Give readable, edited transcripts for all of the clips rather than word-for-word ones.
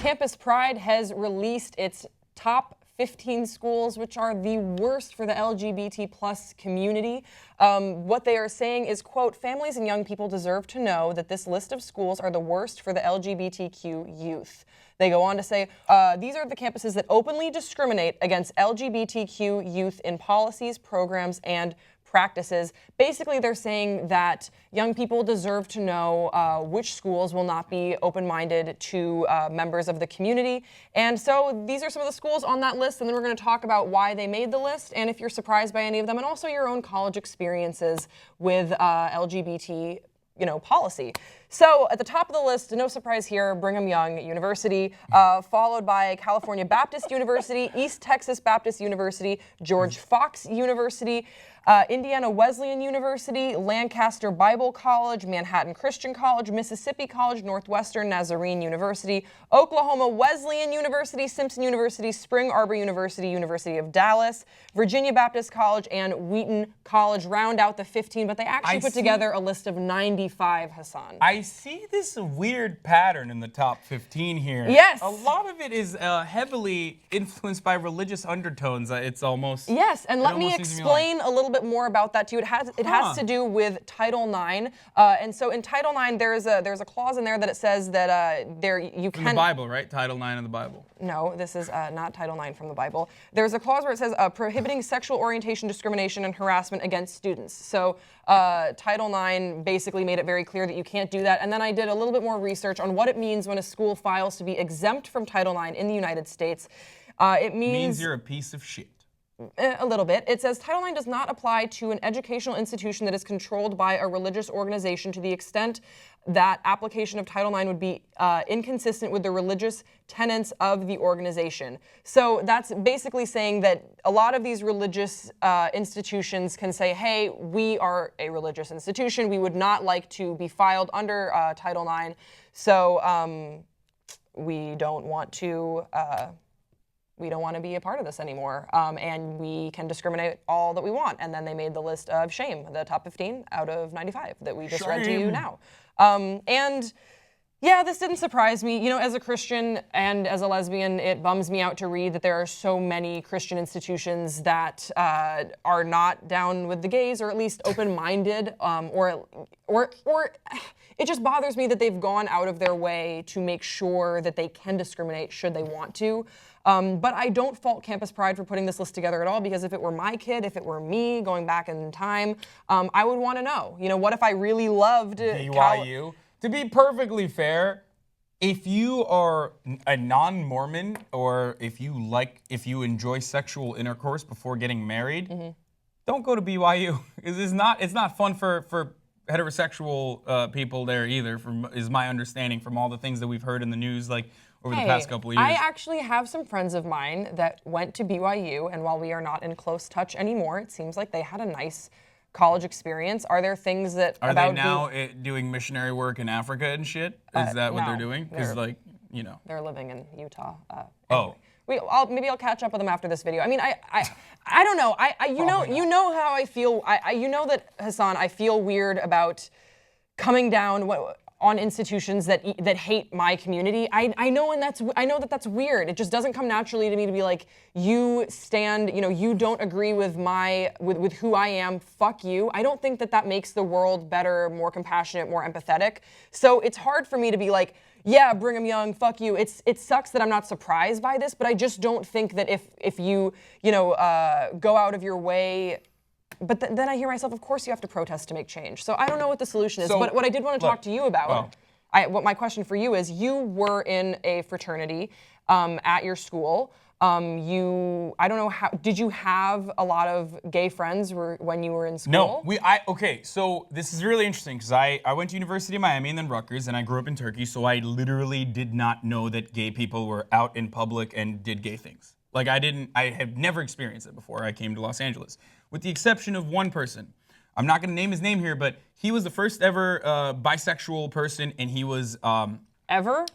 Campus Pride has released its top 15 schools which are the worst for the LGBT plus community. What they are saying is, quote, families and young people deserve to know that this list of schools are the worst for the LGBTQ youth. They go on to say, these are the campuses that openly discriminate against LGBTQ youth in policies, programs, and practices. Basically, they're saying that young people deserve to know which schools will not be open-minded to members of the community. And so these are some of the schools on that list, and then we're going to talk about why they made the list and if you're surprised by any of them, and also your own college experiences with LGBT policy. So at the top of the list, no surprise here, Brigham Young University, followed by California Baptist University, East Texas Baptist University, George Fox University, Indiana Wesleyan University, Lancaster Bible College, Manhattan Christian College, Mississippi College, Northwestern Nazarene University, Oklahoma Wesleyan University, Simpson University, Spring Arbor University, University of Dallas, Virginia Baptist College, and Wheaton College round out the 15, but they actually put together a list of 95, Hassan. I see this weird pattern in the top 15 here. Yes. A lot of it is heavily influenced by religious undertones. It's almost... Yes, and let me explain a little bit more about that to you. It has to do with Title IX, and so in Title IX there's a clause in there that it says that you can. From the Bible, right? Title IX of the Bible. No, this is not Title IX from the Bible. There's a clause where it says prohibiting sexual orientation, discrimination, and harassment against students. So Title IX basically made it very clear that you can't do that. And then I did a little bit more research on what it means when a school files to be exempt from Title IX in the United States. It means you're a piece of shit. A little bit. It says Title IX does not apply to an educational institution that is controlled by a religious organization to the extent that application of Title IX would be inconsistent with the religious tenets of the organization. So that's basically saying that a lot of these religious institutions can say, hey, we are a religious institution. We would not like to be filed under Title IX. So we don't want to... we don't want to be a part of this anymore, and we can discriminate all that we want. And then they made the list of shame, the top 15 out of 95 that we just read to you now. And yeah, this didn't surprise me. As a Christian and as a lesbian, it bums me out to read that there are so many Christian institutions that are not down with the gays, or at least open-minded, or it just bothers me that they've gone out of their way to make sure that they can discriminate should they want to. But I don't fault Campus Pride for putting this list together at all, because if it were my kid, if it were me going back in time, I would want to know. What if I really loved BYU? To be perfectly fair, if you are a non-Mormon, or if you enjoy sexual intercourse before getting married, don't go to BYU. It's not fun for heterosexual people there either, is my understanding from all the things that we've heard in the news over the past couple of years. I actually have some friends of mine that went to BYU, and while we are not in close touch anymore, it seems like they had a nice college experience. Are there things that are they now doing missionary work in Africa and shit? Is that what they're doing? Because they're living in Utah. Oh. Maybe I'll catch up with them after this video. I mean, I don't know. You know how I feel. You know that, Hassan, I feel weird about coming down on institutions that hate my community. I know that that's weird. It just doesn't come naturally to me to be like, you stand, you don't agree with with who I am, fuck you. I don't think that makes the world better, more compassionate, more empathetic. So it's hard for me to be like, yeah, Brigham Young, fuck you. It sucks that I'm not surprised by this, but I just don't think that if you go out of your way. But then I hear myself, of course you have to protest to make change. So I don't know what the solution is. But what I did want to talk to you about, what my question for you is, you were in a fraternity at your school. I don't know did you have a lot of gay friends when you were in school? No, okay, so this is really interesting because I went to University of Miami and then Rutgers, and I grew up in Turkey, so I literally did not know that gay people were out in public and did gay things. I have never experienced it before I came to Los Angeles, with the exception of one person. I'm not going to name his name here, but he was the first ever bisexual person, and he was... Ever?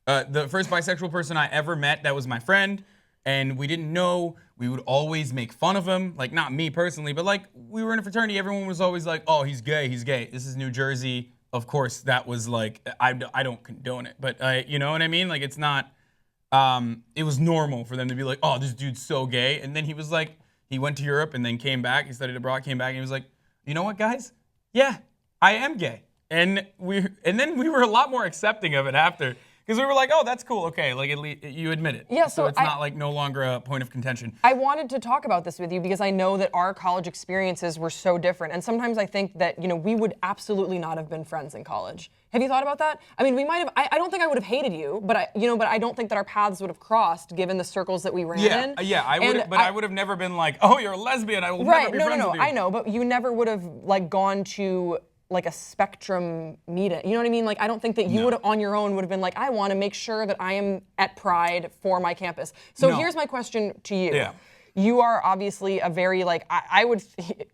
The first bisexual person I ever met that was my friend, and we didn't know. We would always make fun of him, not me personally, but we were in a fraternity, everyone was always like, oh, he's gay, he's gay. This is New Jersey. Of course, that was I don't condone it, but you know what I mean? It's not... it was normal for them to be like, oh, this dude's so gay. And then he was like, he went to Europe and then came back. He studied abroad, came back, and he was like, you know what, guys? Yeah, I am gay. And then we were a lot more accepting of it after. Because we were like, oh, that's cool, okay, like at least you admit it. Yeah, so it's not like no longer a point of contention. I wanted to talk about this with you because I know that our college experiences were so different. And sometimes I think that, we would absolutely not have been friends in college. Have you thought about that? I mean, we might have, I don't think I would have hated you, but I don't think that our paths would have crossed given the circles that we ran in. Yeah, I would have never been like, oh, you're a lesbian, I will never be friends with you. I know, but you never would have like gone to like a spectrum meeting. You know what I mean? Like, I don't think that you would on your own would have been like, I want to make sure that I am at Pride for my campus. So here's my question to you. Yeah. You are obviously a very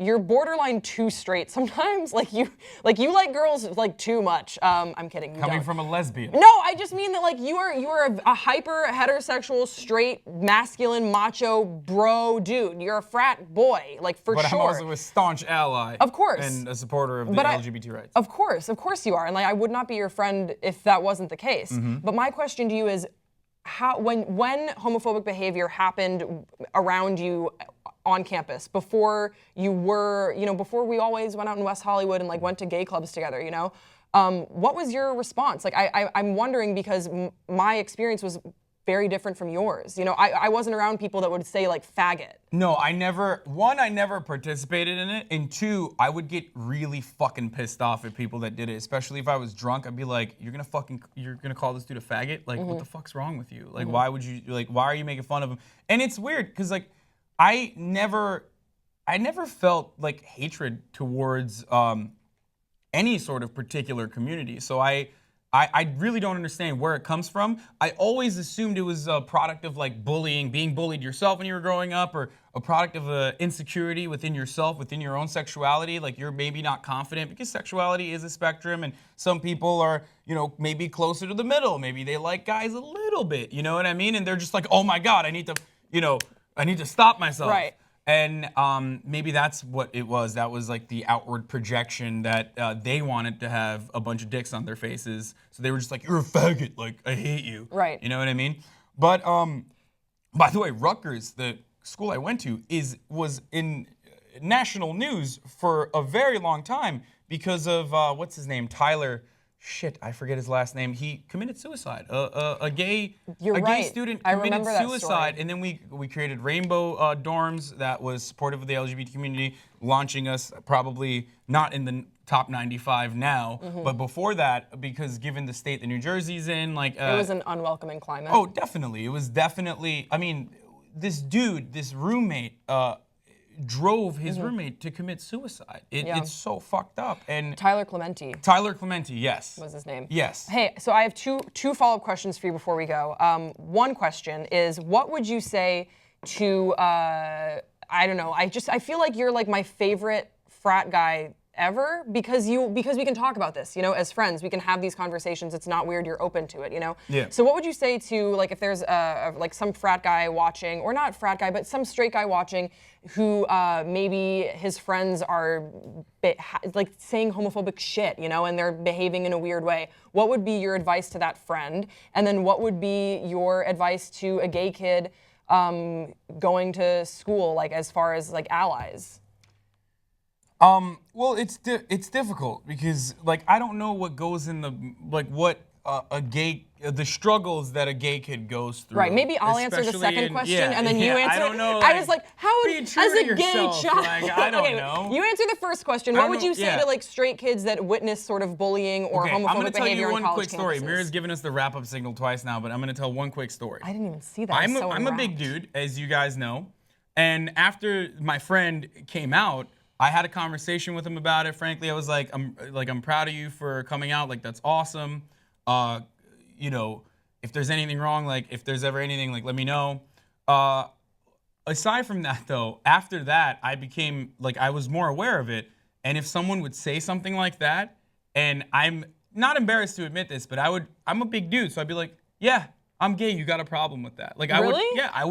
you're borderline too straight sometimes. You like girls like too much. I'm kidding. Coming from a lesbian. No, I just mean that you are a hyper heterosexual, straight, masculine, macho, bro dude. You're a frat boy, for sure. But I'm also a staunch ally. Of course. And a supporter of the LGBT rights. Of course you are. And I would not be your friend if that wasn't the case. Mm-hmm. But my question to you is, when homophobic behavior happened around you on campus, before you were, before we always went out in West Hollywood and went to gay clubs together, what was your response? I'm wondering because my experience was very different from yours. I wasn't around people that would say faggot. No, I never participated in it, and two, I would get really fucking pissed off at people that did it, especially if I was drunk. I'd be like, you're gonna call this dude a faggot? What the fuck's wrong with you? Why would you, why are you making fun of him? And it's weird, because I never felt hatred towards any sort of particular community. So I really don't understand where it comes from. I always assumed it was a product of bullying, being bullied yourself when you were growing up, or a product of insecurity within yourself, within your own sexuality. You're maybe not confident, because sexuality is a spectrum, and some people are, maybe closer to the middle. Maybe they like guys a little bit, you know what I mean? And they're just like, oh my God, I need to stop myself. Right. And maybe that's what it was. That was the outward projection that they wanted to have a bunch of dicks on their faces. So they were just like, you're a faggot, I hate you. Right. You know what I mean? But by the way, Rutgers, the school I went to, was in national news for a very long time because of, what's his name, Tyler. Shit, I forget his last name. He committed suicide. A gay student committed suicide, and then we created Rainbow Dorms that was supportive of the LGBT community, launching us probably not in the top 95 now, but before that, because given the state that New Jersey's in, it was an unwelcoming climate. Oh, definitely. It was definitely. I mean, this roommate. Drove his roommate to commit suicide. It's so fucked up. And Tyler Clementi, yes. Was his name. Yes. Hey, so I have two follow-up questions for you before we go. One question is, what would you say to, I don't know, I feel like you're my favorite frat guy ever because we can talk about this, as friends. We can have these conversations. It's not weird. You're open to it, Yeah. So what would you say to if there's some frat guy watching, or not frat guy, but some straight guy watching who maybe his friends are saying homophobic shit, and they're behaving in a weird way. What would be your advice to that friend? And then what would be your advice to a gay kid going to school, as far as allies? Well, it's difficult because I don't know what goes in the what the struggles that a gay kid goes through. Right. Maybe I'll answer the second question and then you answer. I don't know. I was like, how would, be true as to a gay yourself, child? I don't know. You answer the first question. What would you say know, to straight kids that witness sort of bullying or homophobic I'm gonna tell behavior you on one college quick story. campuses? Mira's given us the wrap-up signal twice now, but I'm gonna tell one quick story. I didn't even see that. I'm a big dude, as you guys know, and after my friend came out, I had a conversation with him about it. Frankly, I was like, I'm proud of you for coming out. That's awesome. If there's anything wrong, if there's ever anything, let me know. Aside from that, though, after that, I became I was more aware of it. And if someone would say something like that, and I'm not embarrassed to admit this, but I'm a big dude, so I'd be like, yeah, I'm gay. You got a problem with that? Really? I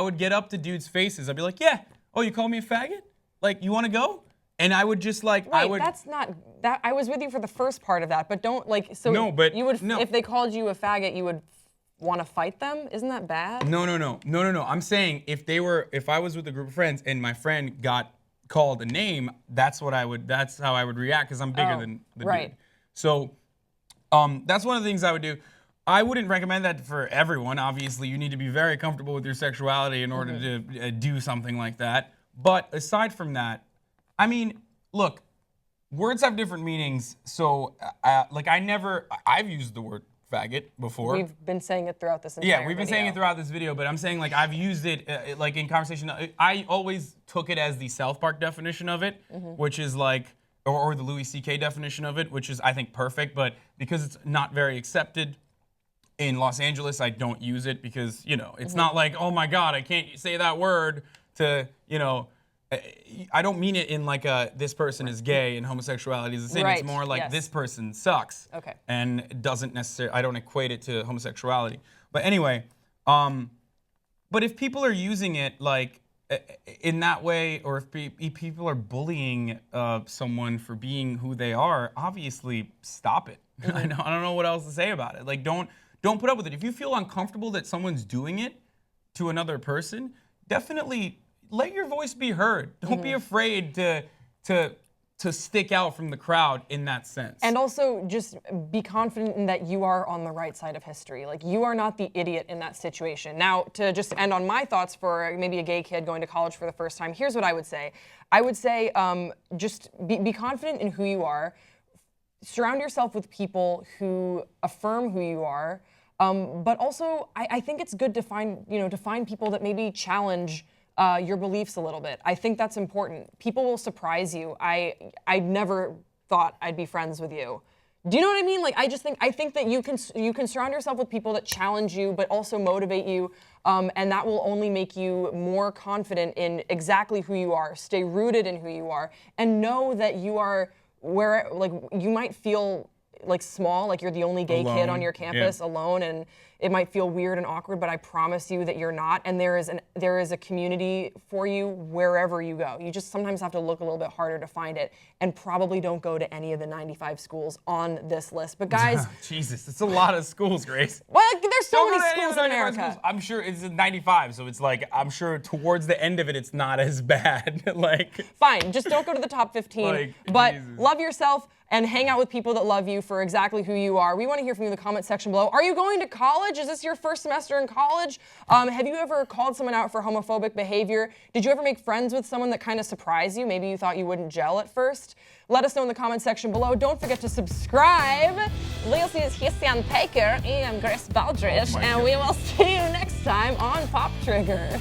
would get up to dudes' faces. I'd be like, yeah. Oh, you call me a faggot? You want to go? And I would just Wait, that's not that. I was with you for the first part of that, but don't so. No, but you would no. If they called you a faggot, you would want to fight them? Isn't that bad? No. I'm saying if I was with a group of friends and my friend got called a name, that's how I would react because I'm bigger than the right. dude. So that's one of the things I would do. I wouldn't recommend that for everyone. Obviously, you need to be very comfortable with your sexuality in order to do something like that. But aside from that, I mean, look, words have different meanings. So, I've used the word faggot before. We've been saying it throughout this entire we've been saying it throughout this video, but I'm saying like I've used it like in conversation. I always took it as the South Park definition of it, which is like, or the Louis C.K. definition of it, which is I think perfect, but because it's not very accepted in Los Angeles, I don't use it because, it's not like, oh my God, I can't say that word to, I don't mean it in like this person is gay and homosexuality is a sin. Right. It's more like Yes. this person sucks. Okay. And it doesn't necessarily, I don't equate it to homosexuality. But anyway, but if people are using it like in that way, or if people are bullying someone for being who they are, obviously stop it. I don't know what else to say about it. Like don't put up with it. If you feel uncomfortable that someone's doing it to another person, definitely let your voice be heard. Don't be afraid to stick out from the crowd in that sense. And also just be confident in that you are on the right side of history. Like you are not the idiot in that situation. Now, to just end on my thoughts for maybe a gay kid going to college for the first time, here's what I would say. I would say just be confident in who you are. Surround yourself with people who affirm who you are. But also, I think it's good to find people that maybe challenge your beliefs a little bit. I think that's important. People will surprise you. I never thought I'd be friends with you. Do you know what I mean? Like I think that you can surround yourself with people that challenge you, but also motivate you, and that will only make you more confident in exactly who you are. Stay rooted in who you are, and know that you are where like you might feel like small, like you're the only gay kid on your campus alone, and it might feel weird and awkward, but I promise you that you're not, and there is a community for you wherever you go. You just sometimes have to look a little bit harder to find it, and probably don't go to any of the 95 schools on this list. But guys, Jesus, it's a lot of schools, Grace. well, like, there's so Don't go many to any of schools the in 95 America. schools. I'm sure it's in 95, so it's like I'm sure towards the end of it's not as bad. Like Fine, just don't go to the top 15, Like, but Jesus. love yourself and hang out with people that love you for exactly who you are. We want to hear from you in the comment section below. Are you going to college? Is this your first semester in college? Have you ever called someone out for homophobic behavior? Did you ever make friends with someone that kind of surprised you? Maybe you thought you wouldn't gel at first? Let us know in the comment section below. Don't forget to subscribe. This is Christian Paker and Grace Baldridge, and we will see you next time on Pop Trigger.